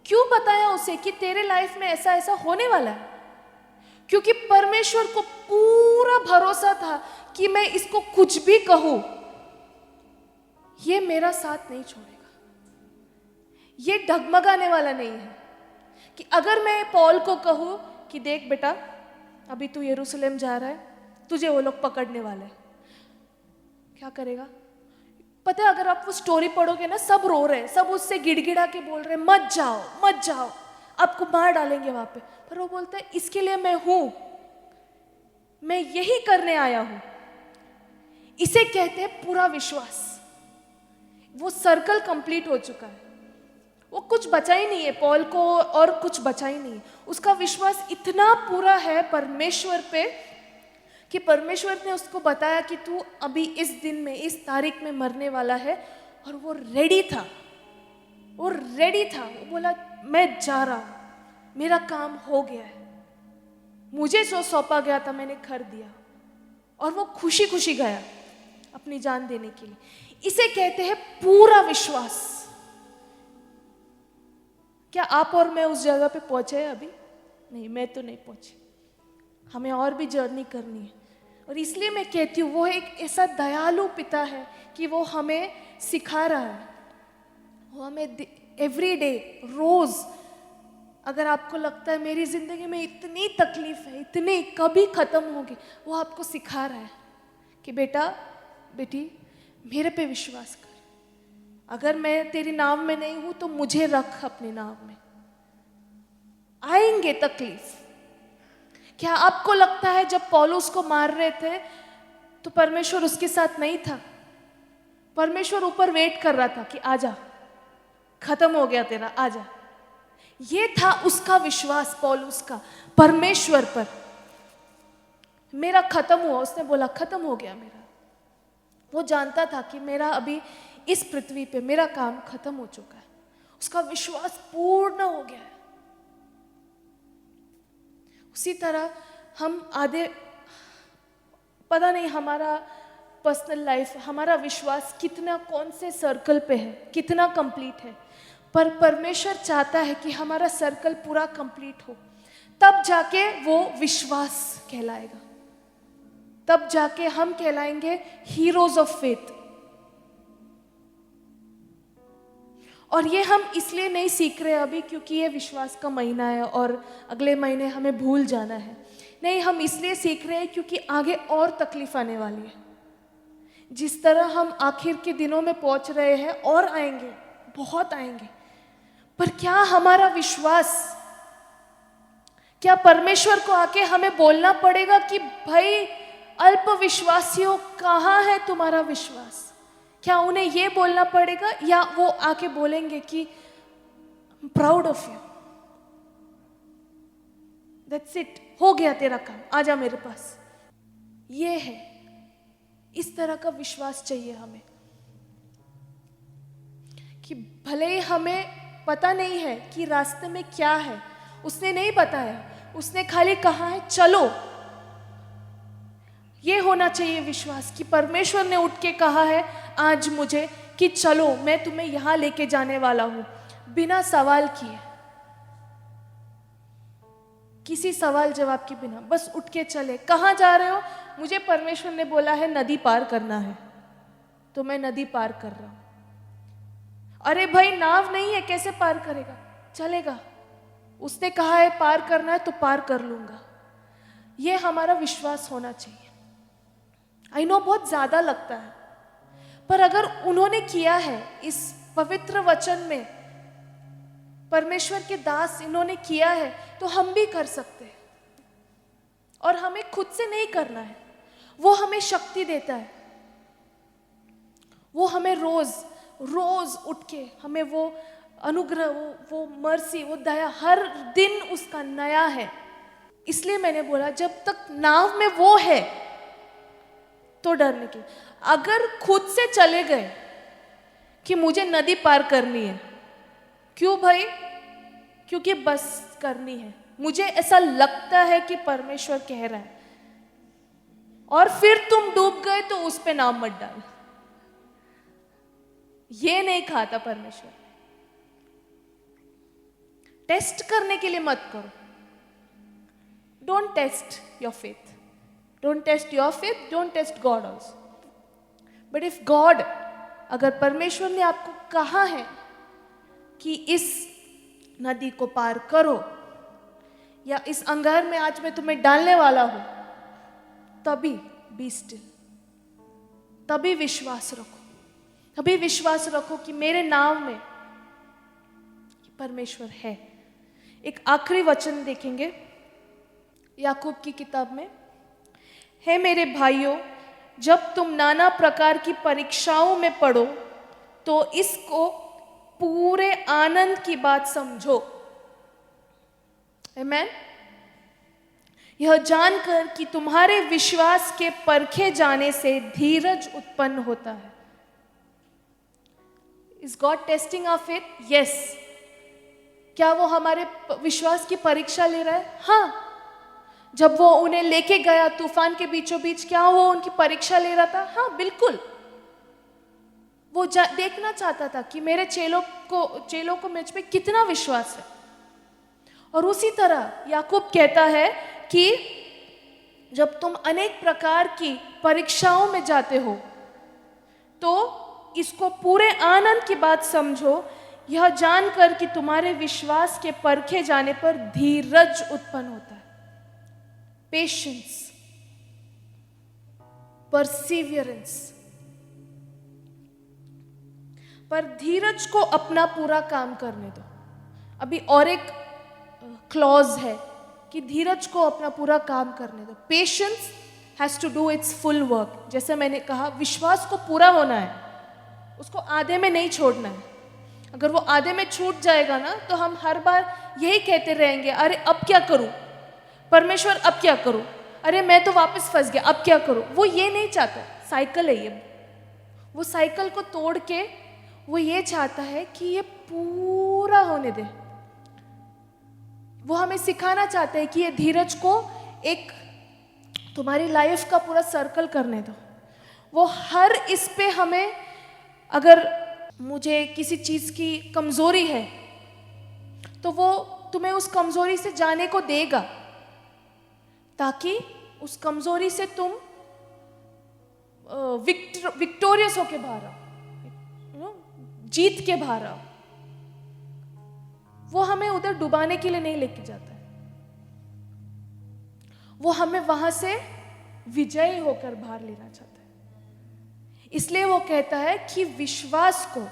क्यों बताया उसे कि तेरे लाइफ में ऐसा ऐसा होने वाला है? क्योंकि परमेश्वर को पूरा भरोसा था कि मैं इसको कुछ भी कहूं, ये मेरा साथ नहीं छोड़ेगा, ये डगमगाने वाला नहीं है। कि अगर मैं पॉल को कहूं कि देख बेटा, अभी तू यरूशलेम जा रहा है, तुझे वो लोग पकड़ने वाले हैं, क्या करेगा? पता है, अगर आप वो स्टोरी पढ़ोगे ना, सब रो रहे हैं, सब उससे गिड़गिड़ा के बोल रहे हैं मत जाओ मत जाओ, आपको मार डालेंगे वहां पे। पर वो बोलता है इसके लिए मैं हूं, मैं यही करने आया हूं। इसे कहते हैं पूरा विश्वास। वो सर्कल कंप्लीट हो चुका है, वो कुछ बचा ही नहीं है पॉल को, और कुछ बचा ही नहीं है। उसका विश्वास इतना पूरा है परमेश्वर पे कि परमेश्वर ने उसको बताया कि तू अभी इस दिन में इस तारीख में मरने वाला है, और वो रेडी था, वो रेडी था। वो बोला मैं जा रहा हूं, मेरा काम हो गया है, मुझे जो सौंपा गया था मैंने कर दिया, और वो खुशी खुशी गया अपनी जान देने के लिए। इसे कहते हैं पूरा विश्वास। क्या आप और मैं उस जगह पे पहुंचे हैं अभी? नहीं, मैं तो नहीं पहुंची, हमें और भी जर्नी करनी है। और इसलिए मैं कहती हूँ वो एक ऐसा दयालु पिता है कि वो हमें सिखा रहा है, वो हमें एवरी डे, रोज, अगर आपको लगता है मेरी जिंदगी में इतनी तकलीफ है, इतनी कभी खत्म होगी, वो आपको सिखा रहा है कि बेटा बेटी मेरे पे विश्वास कर, अगर मैं तेरी नाव में नहीं हूं तो मुझे रख अपनी नाव में। आएंगे तकलीफ। क्या आपको लगता है जब पौलुस को मार रहे थे तो परमेश्वर उसके साथ नहीं था? परमेश्वर ऊपर वेट कर रहा था कि आजा, खत्म हो गया तेरा, आजा। ये था उसका विश्वास पौलुस का परमेश्वर पर। मेरा खत्म हुआ, उसने बोला खत्म हो गया मेरा। वो जानता था कि मेरा अभी इस पृथ्वी पे मेरा काम खत्म हो चुका है, उसका विश्वास पूर्ण हो गया है। उसी तरह हम आधे, पता नहीं हमारा पर्सनल लाइफ, हमारा विश्वास कितना, कौन से सर्कल पे है, कितना कंप्लीट है, पर परमेश्वर चाहता है कि हमारा सर्कल पूरा कंप्लीट हो, तब जाके वो विश्वास कहलाएगा, तब जाके हम कहलाएंगे हीरोज ऑफ फेथ। और ये हम इसलिए नहीं सीख रहे अभी क्योंकि ये विश्वास का महीना है और अगले महीने हमें भूल जाना है। नहीं, हम इसलिए सीख रहे हैं क्योंकि आगे और तकलीफ आने वाली है। जिस तरह हम आखिर के दिनों में पहुंच रहे हैं, और आएंगे, बहुत आएंगे। पर क्या हमारा विश्वास, क्या परमेश्वर को आके हमें बोलना पड़ेगा कि भाई अल्प विश्वासियों, कहाँ है तुम्हारा विश्वास? क्या उन्हें ये बोलना पड़ेगा, या वो आके बोलेंगे कि proud of you, that's it, हो गया तेरा काम, आजा मेरे पास? ये है, इस तरह का विश्वास चाहिए हमें कि भले ही हमें पता नहीं है कि रास्ते में क्या है, उसने नहीं बताया, उसने खाली कहा है चलो। ये होना चाहिए विश्वास कि परमेश्वर ने उठ के कहा है आज मुझे कि चलो मैं तुम्हें यहां लेके जाने वाला हूं, बिना सवाल किए, किसी सवाल जवाब के बिना, बस उठ के चले। कहां जा रहे हो? मुझे परमेश्वर ने बोला है नदी पार करना है, तो मैं नदी पार कर रहा हूं। अरे भाई नाव नहीं है, कैसे पार करेगा? चलेगा, उसने कहा है पार करना है तो पार कर लूंगा। ये हमारा विश्वास होना चाहिए। आई नो बहुत ज्यादा लगता है, पर अगर उन्होंने किया है, इस पवित्र वचन में परमेश्वर के दास इन्होंने किया है, तो हम भी कर सकते हैं। और हमें खुद से नहीं करना है, वो हमें शक्ति देता है, वो हमें रोज रोज उठ के हमें वो अनुग्रह, वो मर्सी, वो दया हर दिन उसका नया है। इसलिए मैंने बोला जब तक नाव में वो है तो डरने की। अगर खुद से चले गए कि मुझे नदी पार करनी है, क्यों भाई? क्योंकि बस करनी है, मुझे ऐसा लगता है कि परमेश्वर कह रहा है, और फिर तुम डूब गए तो उस पे नाम मत डाल। ये नहीं खाता परमेश्वर। टेस्ट करने के लिए मत करो। Don't test your faith, don't test your faith, don't test God also. But if God, अगर परमेश्वर ने आपको कहा है कि इस नदी को पार करो, या इस अंगार में आज मैं तुम्हें डालने वाला हूं, तभी बी स्टिल, तभी विश्वास रखो, तभी विश्वास रखो कि मेरे नाम में परमेश्वर है। एक आखिरी वचन देखेंगे याकूब की किताब में। हे मेरे भाइयों, जब तुम नाना प्रकार की परीक्षाओं में पड़ो तो इसको पूरे आनंद की बात समझो। आमीन। यह जानकर कि तुम्हारे विश्वास के परखे जाने से धीरज उत्पन्न होता है। Is God testing our faith? Yes. क्या वो हमारे विश्वास की परीक्षा ले रहा है? हाँ। जब वो उन्हें लेके गया तूफान के बीचों बीच, क्या वो उनकी परीक्षा ले रहा था? हाँ, बिल्कुल। वो देखना चाहता था कि मेरे चेलों को मुझ पे कितना विश्वास है। और उसी तरह याकूब कहता है कि जब तुम अनेक प्रकार की परीक्षाओं में जाते हो तो इसको पूरे आनंद की बात समझो, यह जानकर कि तुम्हारे विश्वास के परखे जाने पर धीरज उत्पन्न होता है। Patience, Perseverance. पर धीरज को अपना पूरा काम करने दो। अभी और एक क्लॉज है कि धीरज को अपना पूरा काम करने दो। Patience has to do its full work. जैसे मैंने कहा, विश्वास को पूरा होना है, उसको आधे में नहीं छोड़ना है। अगर वो आधे में छूट जाएगा ना, तो हम हर बार यही कहते रहेंगे, अरे अब क्या करूं परमेश्वर, अब क्या करूं, अरे मैं तो वापस फंस गया, अब क्या करूं। वो ये नहीं चाहता। साइकिल है ये। वो साइकिल को तोड़ के वो ये चाहता है कि ये पूरा होने दे। वो हमें सिखाना चाहते हैं कि ये धीरज को एक तुम्हारी लाइफ का पूरा सर्कल करने दो। वो हर इस पे हमें, अगर मुझे किसी चीज की कमजोरी है तो वो तुम्हें उस कमजोरी से जाने को देगा, ताकि उस कमजोरी से तुम विक्टोरियस होके बाहर आओ, जीत के बाहर आओ। वो हमें उधर डुबाने के लिए नहीं लेके जाता है, वो हमें वहां से विजयी होकर बाहर लेना चाहता है। इसलिए वो कहता है कि विश्वास को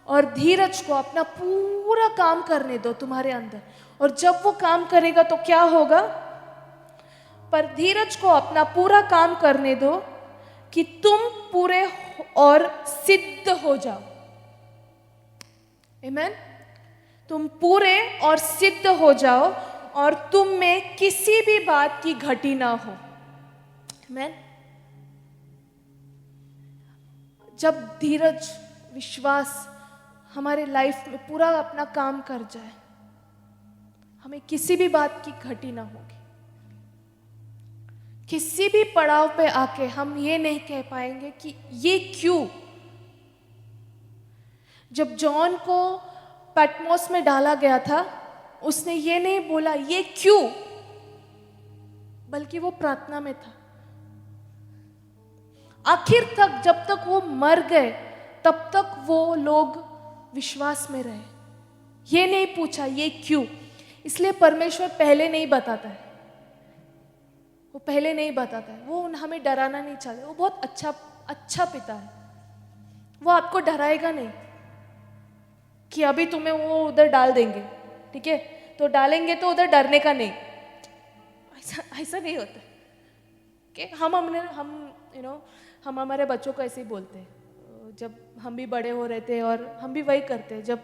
और धीरज को अपना पूरा काम करने दो तुम्हारे अंदर, और जब वो काम करेगा तो क्या होगा? पर धीरज को अपना पूरा काम करने दो कि तुम पूरे और सिद्ध हो जाओ। आमीन। तुम पूरे और सिद्ध हो जाओ और तुम में किसी भी बात की घटी ना हो। आमीन। जब धीरज, विश्वास हमारे लाइफ में पूरा अपना काम कर जाए, हमें किसी भी बात की घटी ना होगी। किसी भी पड़ाव पे आके हम ये नहीं कह पाएंगे कि ये क्यों। जब जॉन को पैटमोस में डाला गया था, उसने ये नहीं बोला ये क्यों, बल्कि वो प्रार्थना में था। आखिर तक, जब तक वो मर गए, तब तक वो लोग विश्वास में रहे। ये नहीं पूछा ये क्यों। इसलिए परमेश्वर पहले नहीं बताता है, वो पहले नहीं बताता है। वो हमें डराना नहीं चाहता। वो बहुत अच्छा पिता है। वो आपको डराएगा नहीं कि अभी तुम्हें वो उधर डाल देंगे, ठीक है, तो डालेंगे तो उधर डरने का नहीं। ऐसा नहीं होता कि हम हमारे बच्चों को ऐसे ही बोलते हैं। जब हम भी बड़े हो रहे थे और हम भी वही करते हैं। जब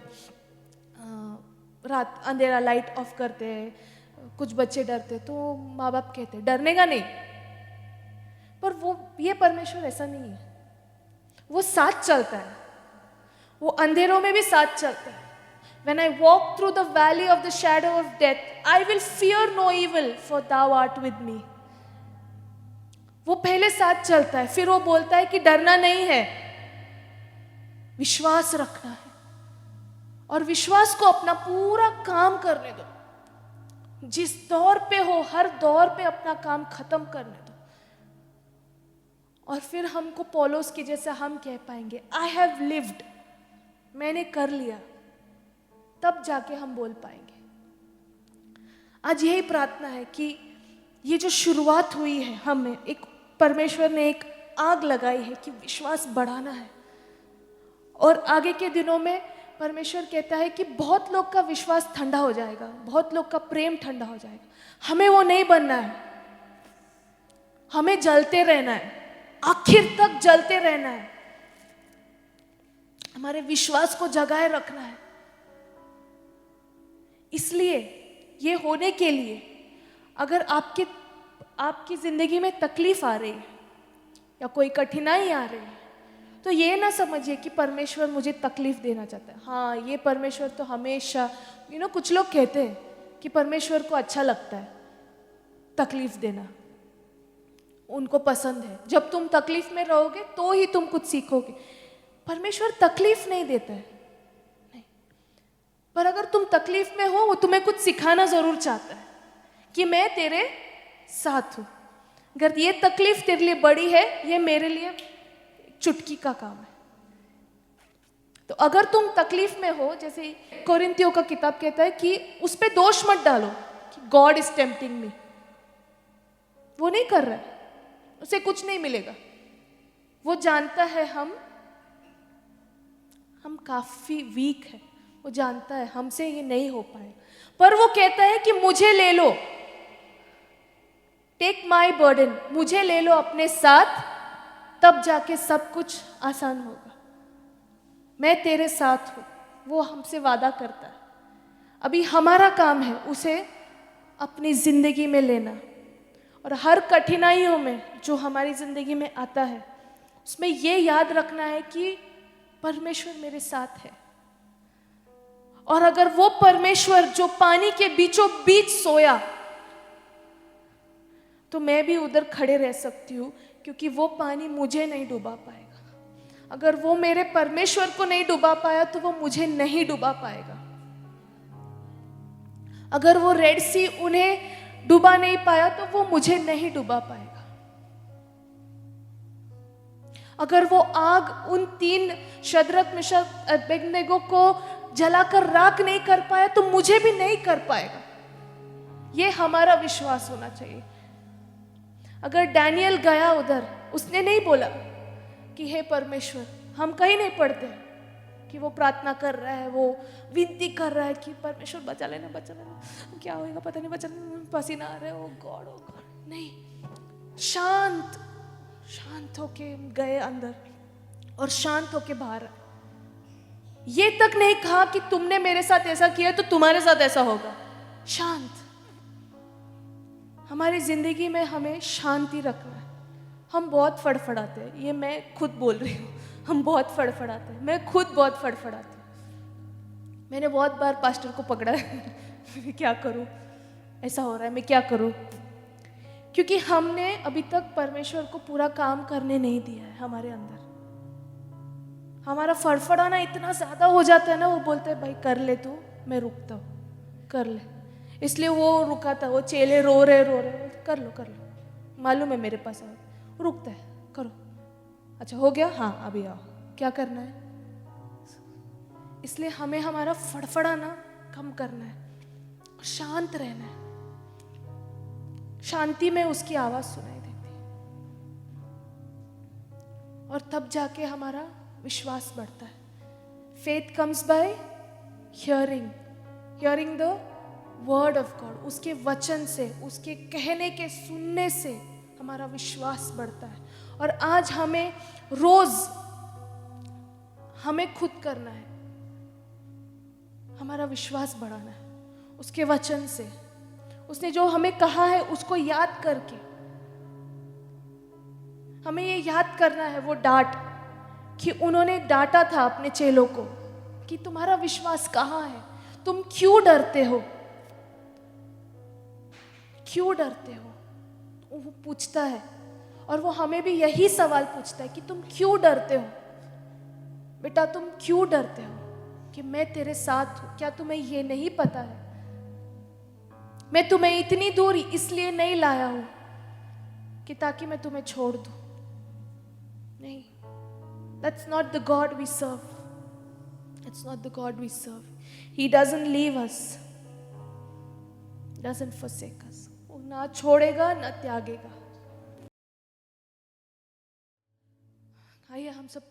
रात अंधेरा लाइट ऑफ करते हैं, कुछ बच्चे डरते, तो माँ बाप कहते हैं डरने का नहीं, पर वो ये परमेश्वर ऐसा नहीं है, वो साथ चलता है, वो अंधेरों में भी साथ चलता है। When I walk through the valley of the shadow of death, I will fear no evil, for thou art with me. वो पहले साथ चलता है, फिर वो बोलता है कि डरना नहीं है, विश्वास रखना है, और विश्वास को अपना पूरा काम करने दो। जिस दौर पे हो, हर दौर पे अपना काम खत्म करने दो, और फिर हमको पौलुस की जैसा हम कह पाएंगे, आई हैव लिव्ड, मैंने कर लिया, तब जाके हम बोल पाएंगे। आज यही प्रार्थना है कि ये जो शुरुआत हुई है, हमें एक परमेश्वर ने एक आग लगाई है कि विश्वास बढ़ाना है, और आगे के दिनों में परमेश्वर कहता है कि बहुत लोग का विश्वास ठंडा हो जाएगा, बहुत लोग का प्रेम ठंडा हो जाएगा। हमें वो नहीं बनना है, हमें जलते रहना है, आखिर तक जलते रहना है, हमारे विश्वास को जगाए रखना है। इसलिए ये होने के लिए अगर आपकी जिंदगी में तकलीफ आ रही है या कोई कठिनाई आ रही है, तो ये ना समझिए कि परमेश्वर मुझे तकलीफ देना चाहता है। हाँ, ये परमेश्वर तो हमेशा कुछ लोग कहते हैं कि परमेश्वर को अच्छा लगता है तकलीफ देना, उनको पसंद है, जब तुम तकलीफ में रहोगे तो ही तुम कुछ सीखोगे। परमेश्वर तकलीफ नहीं देता है, नहीं, पर अगर तुम तकलीफ में हो, वो तुम्हें कुछ सिखाना जरूर चाहता है कि मैं तेरे साथ हूं। अगर ये तकलीफ तेरे लिए बड़ी है, ये मेरे लिए चुटकी का काम है। तो अगर तुम तकलीफ में हो, जैसे कोरिन्थियों का किताब कहता है कि उस पे दोष मत डालो कि गॉड इज टेम्पटिंग मी, वो नहीं कर रहा है, उसे कुछ नहीं मिलेगा। वो जानता है हम काफी वीक है, वो जानता है हमसे ये नहीं हो पाएगा, पर वो कहता है कि मुझे ले लो, टेक माई बर्डन, मुझे ले लो अपने साथ, तब जाके सब कुछ आसान होगा। मैं तेरे साथ हूं, वो हमसे वादा करता है। अभी हमारा काम है उसे अपनी जिंदगी में लेना, और हर कठिनाइयों में जो हमारी जिंदगी में आता है, उसमें ये याद रखना है कि परमेश्वर मेरे साथ है। और अगर वो परमेश्वर जो पानी के बीचों बीच सोया, तो मैं भी उधर खड़े रह सकती हूँ, क्योंकि वो पानी मुझे नहीं डुबा पाएगा। अगर वो मेरे परमेश्वर को नहीं डुबा पाया, तो वो मुझे नहीं डुबा पाएगा। अगर वो रेड सी उन्हें डुबा नहीं पाया, तो वो मुझे नहीं डुबा पाएगा। अगर वो आग उन 3 शद्रक मिशक अबेदनगो को जलाकर राख नहीं कर पाया, तो मुझे भी नहीं कर पाएगा। ये हमारा विश्वास होना चाहिए। अगर डैनियल गया उधर, उसने नहीं बोला कि हे परमेश्वर, हम कहीं नहीं पढ़ते कि वो प्रार्थना कर रहा है, वो विनती कर रहा है कि परमेश्वर बचा लेना, बचा लेना, क्या होएगा पता नहीं, बचा लेना, पसीना आ रहा है, ओ गॉड। नहीं, शांत होके गए अंदर और शांत होके बाहर आए। ये तक नहीं कहा कि तुमने मेरे साथ ऐसा किया तो तुम्हारे साथ ऐसा होगा। शांत, हमारी जिंदगी में हमें शांति रखना है। हम बहुत फड़फड़ाते हैं, ये मैं खुद बोल रही हूँ, हम बहुत फड़फड़ाते हैं, मैं खुद बहुत फड़फड़ाती हूँ। मैंने बहुत बार पास्टर को पकड़ा है क्या करूँ, ऐसा हो रहा है, मैं क्या करूँ, क्योंकि हमने अभी तक परमेश्वर को पूरा काम करने नहीं दिया है। हमारे अंदर हमारा फड़फड़ाना इतना ज्यादा हो जाता है ना, वो बोलते हैं भाई कर ले तू, मैं रुकता हूँ, कर ले। इसलिए वो रुका था, वो चेले रो रहे, कर लो, मालूम है मेरे पास आओ, रुकता है, करो, अच्छा हो गया, हाँ अभी आओ, क्या करना है। इसलिए हमें हमारा फड़फड़ाना कम करना है, शांत रहना है। शांति में उसकी आवाज सुनाई देती है, और तब जाके हमारा विश्वास बढ़ता है। Faith comes by hearing the word of God. उसके वचन से, उसके कहने के सुनने से हमारा विश्वास बढ़ता है। और आज हमें रोज हमें खुद करना है, हमारा विश्वास बढ़ाना है उसके वचन से। उसने जो हमें कहा है उसको याद करके हमें ये याद करना है वो डांट कि उन्होंने डांटा था अपने चेलों को कि तुम्हारा विश्वास कहाँ है, तुम क्यों डरते हो, क्यों डरते हो। वो पूछता है और वो हमें भी यही सवाल पूछता है कि तुम क्यों डरते हो बेटा, तुम क्यों डरते हो कि मैं तेरे साथ हूं। क्या तुम्हें ये नहीं पता है मैं तुम्हें इतनी दूर इसलिए नहीं लाया हूं कि ताकि मैं तुम्हें छोड़ दूं। नहीं, that's not the God we serve. That's not the God we serve. He doesn't leave us, doesn't forsake us. वो ना छोड़ेगा ना त्यागेगा। आइए हम सब